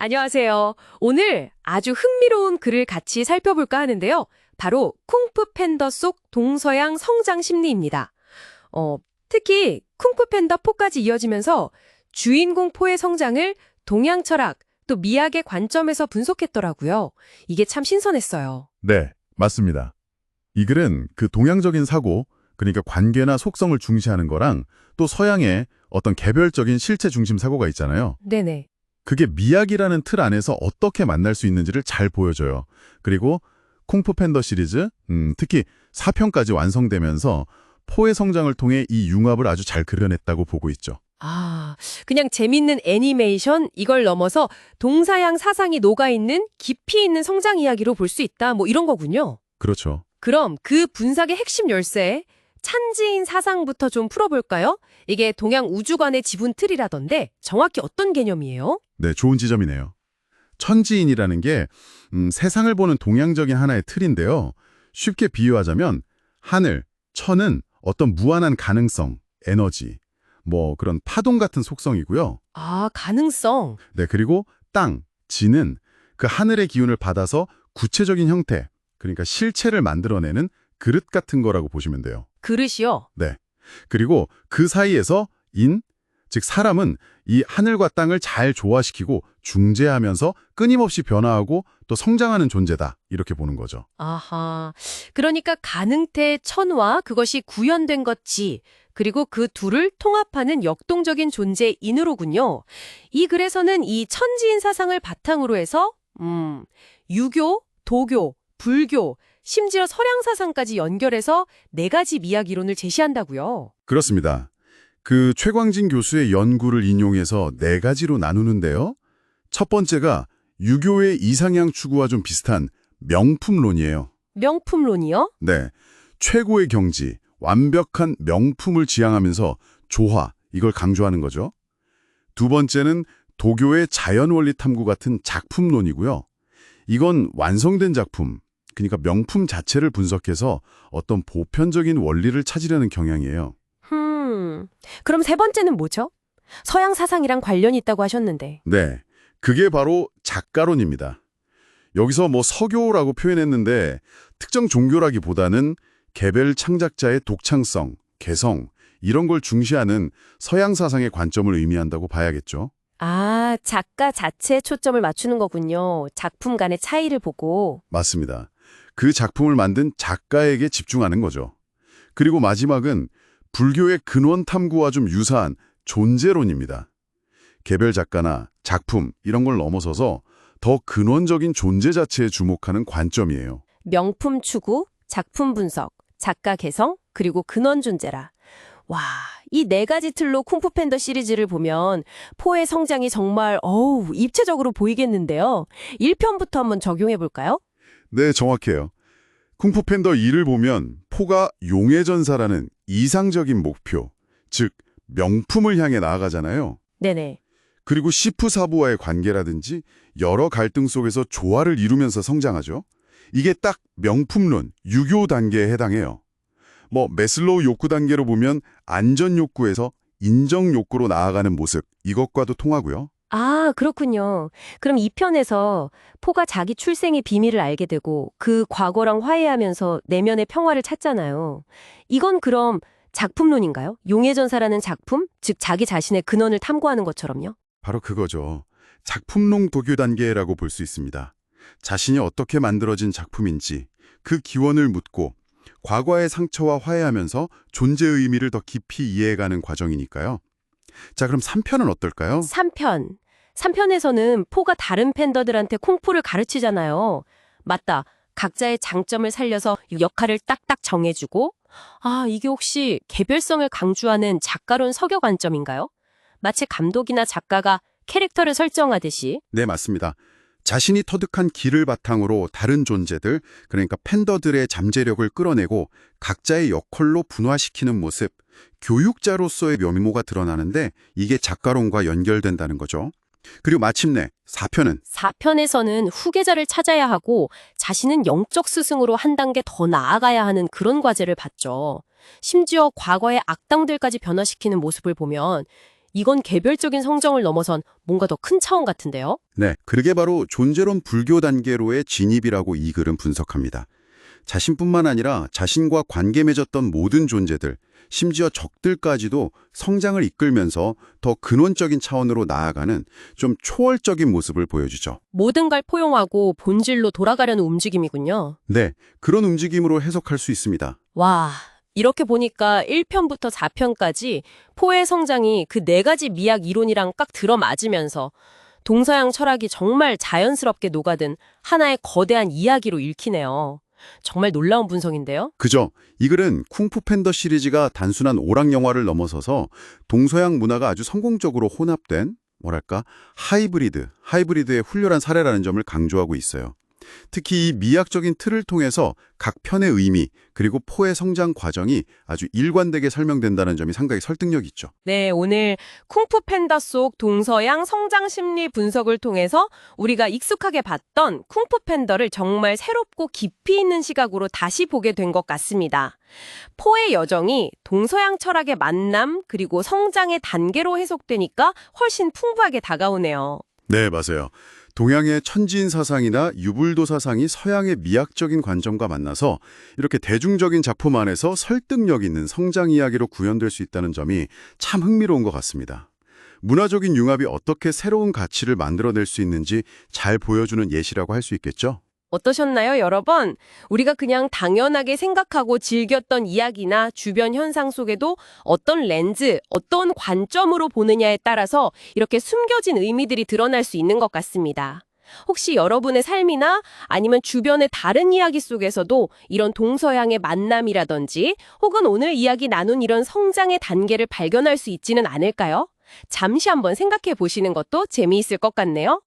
안녕하세요. 오늘 아주 흥미로운 글을 같이 살펴볼까 하는데요. 바로 쿵푸 팬더 속 동서양 성장 심리입니다. 특히 쿵푸 팬더 포까지 이어지면서 주인공 포의 성장을 동양 철학, 또 미학의 관점에서 분석했더라고요. 이게 참 신선했어요. 네, 맞습니다. 이 글은 그 동양적인 사고, 그러니까 관계나 속성을 중시하는 거랑 또 서양의 어떤 개별적인 실체 중심 사고가 있잖아요. 네네. 그게 미학이라는 틀 안에서 어떻게 만날 수 있는지를 잘 보여줘요. 그리고 쿵푸 팬더 시리즈, 특히 4편까지 완성되면서 포의 성장을 통해 이 융합을 아주 잘 그려냈다고 보고 있죠. 그냥 재밌는 애니메이션 이걸 넘어서 동서양 사상이 녹아있는 깊이 있는 성장 이야기로 볼 수 있다. 뭐 이런 거군요. 그렇죠. 그럼 그 분석의 핵심 열쇠, 찬지인 사상부터 좀 풀어볼까요? 이게 동양 우주관의 지분 틀이라던데 정확히 어떤 개념이에요? 네, 좋은 지점이네요. 천지인이라는 게 세상을 보는 동양적인 하나의 틀인데요. 쉽게 비유하자면 하늘, 천은 어떤 무한한 가능성, 에너지, 뭐 그런 파동 같은 속성이고요. 가능성. 네, 그리고 땅, 지는 그 하늘의 기운을 받아서 구체적인 형태, 그러니까 실체를 만들어내는 그릇 같은 거라고 보시면 돼요. 그릇이요? 네. 그리고 그 사이에서 즉 사람은 이 하늘과 땅을 잘 조화시키고 중재하면서 끊임없이 변화하고 또 성장하는 존재다. 이렇게 보는 거죠. 아하. 그러니까 가능태 천과 그것이 구현된 것 지, 그리고 그 둘을 통합하는 역동적인 존재 인으로군요. 이 글에서는 이 천지인 사상을 바탕으로 해서 유교, 도교, 불교, 심지어 서양 사상까지 연결해서 4가지 미학 이론을 제시한다고요. 그렇습니다. 그 최광진 교수의 연구를 인용해서 4가지로 나누는데요. 첫 번째가 유교의 이상향 추구와 좀 비슷한 명품론이에요. 명품론이요? 네. 최고의 경지, 완벽한 명품을 지향하면서 조화, 이걸 강조하는 거죠. 두 번째는 도교의 자연원리 탐구 같은 작품론이고요. 이건 완성된 작품, 그러니까 명품 자체를 분석해서 어떤 보편적인 원리를 찾으려는 경향이에요. 그럼 세 번째는 뭐죠? 서양 사상이랑 관련이 있다고 하셨는데. 네, 그게 바로 작가론입니다. 여기서 뭐 서교라고 표현했는데 특정 종교라기보다는 개별 창작자의 독창성, 개성 이런 걸 중시하는 서양 사상의 관점을 의미한다고 봐야겠죠. 작가 자체에 초점을 맞추는 거군요. 작품 간의 차이를 보고. 맞습니다. 그 작품을 만든 작가에게 집중하는 거죠. 그리고 마지막은 불교의 근원 탐구와 좀 유사한 존재론입니다. 개별 작가나 작품 이런 걸 넘어서서 더 근원적인 존재 자체에 주목하는 관점이에요. 명품 추구, 작품 분석, 작가 개성, 그리고 근원 존재라. 와, 이 4가지 틀로 쿵푸 팬더 시리즈를 보면 포의 성장이 정말 입체적으로 보이겠는데요. 1편부터 한번 적용해 볼까요? 네, 정확해요. 쿵푸 팬더 2를 보면 포가 용의 전사라는 이상적인 목표, 즉 명품을 향해 나아가잖아요. 네네. 그리고 시프 사부와의 관계라든지 여러 갈등 속에서 조화를 이루면서 성장하죠. 이게 딱 명품론, 유교 단계에 해당해요. 뭐 매슬로우 욕구 단계로 보면 안전 욕구에서 인정 욕구로 나아가는 모습, 이것과도 통하고요. 그렇군요. 그럼 2편에서 포가 자기 출생의 비밀을 알게 되고 그 과거랑 화해하면서 내면의 평화를 찾잖아요. 이건 그럼 작품론인가요? 용의 전사라는 작품? 즉 자기 자신의 근원을 탐구하는 것처럼요? 바로 그거죠. 작품론 도교 단계라고 볼 수 있습니다. 자신이 어떻게 만들어진 작품인지 그 기원을 묻고 과거의 상처와 화해하면서 존재의 의미를 더 깊이 이해해가는 과정이니까요. 자, 그럼 3편은 어떨까요? 3편. 3편에서는 포가 다른 팬더들한테 콩푸를 가르치잖아요. 맞다. 각자의 장점을 살려서 역할을 딱딱 정해주고. 이게 혹시 개별성을 강조하는 작가론 서교 관점인가요? 마치 감독이나 작가가 캐릭터를 설정하듯이. 네, 맞습니다. 자신이 터득한 길을 바탕으로 다른 존재들, 그러니까 팬더들의 잠재력을 끌어내고 각자의 역할로 분화시키는 모습, 교육자로서의 면모가 드러나는데 이게 작가론과 연결된다는 거죠. 그리고 마침내 4편은 4편에서는 후계자를 찾아야 하고 자신은 영적 스승으로 한 단계 더 나아가야 하는 그런 과제를 받죠. 심지어 과거의 악당들까지 변화시키는 모습을 보면 이건 개별적인 성장을 넘어선 뭔가 더 큰 차원 같은데요? 네, 그게 바로 존재론 불교 단계로의 진입이라고 이 글은 분석합니다. 자신뿐만 아니라 자신과 관계 맺었던 모든 존재들, 심지어 적들까지도 성장을 이끌면서 더 근원적인 차원으로 나아가는 좀 초월적인 모습을 보여주죠. 모든 걸 포용하고 본질로 돌아가려는 움직임이군요. 네, 그런 움직임으로 해석할 수 있습니다. 와, 이렇게 보니까 1편부터 4편까지 포의 성장이 그 네 가지 미학 이론이랑 딱 들어맞으면서 동서양 철학이 정말 자연스럽게 녹아든 하나의 거대한 이야기로 읽히네요. 정말 놀라운 분석인데요? 그죠? 이 글은 쿵푸 팬더 시리즈가 단순한 오락 영화를 넘어서서 동서양 문화가 아주 성공적으로 혼합된 뭐랄까 하이브리드의 훌륭한 사례라는 점을 강조하고 있어요. 특히 이 미학적인 틀을 통해서 각 편의 의미 그리고 포의 성장 과정이 아주 일관되게 설명된다는 점이 상당히 설득력 있죠. 네, 오늘 쿵푸 팬더 속 동서양 성장 심리 분석을 통해서 우리가 익숙하게 봤던 쿵푸 팬더를 정말 새롭고 깊이 있는 시각으로 다시 보게 된 것 같습니다. 포의 여정이 동서양 철학의 만남 그리고 성장의 단계로 해석되니까 훨씬 풍부하게 다가오네요. 네, 맞아요. 동양의 천지인 사상이나 유불도 사상이 서양의 미학적인 관점과 만나서 이렇게 대중적인 작품 안에서 설득력 있는 성장 이야기로 구현될 수 있다는 점이 참 흥미로운 것 같습니다. 문화적인 융합이 어떻게 새로운 가치를 만들어낼 수 있는지 잘 보여주는 예시라고 할 수 있겠죠? 어떠셨나요, 여러분? 우리가 그냥 당연하게 생각하고 즐겼던 이야기나 주변 현상 속에도 어떤 렌즈, 어떤 관점으로 보느냐에 따라서 이렇게 숨겨진 의미들이 드러날 수 있는 것 같습니다. 혹시 여러분의 삶이나 아니면 주변의 다른 이야기 속에서도 이런 동서양의 만남이라든지 혹은 오늘 이야기 나눈 이런 성장의 단계를 발견할 수 있지는 않을까요? 잠시 한번 생각해 보시는 것도 재미있을 것 같네요.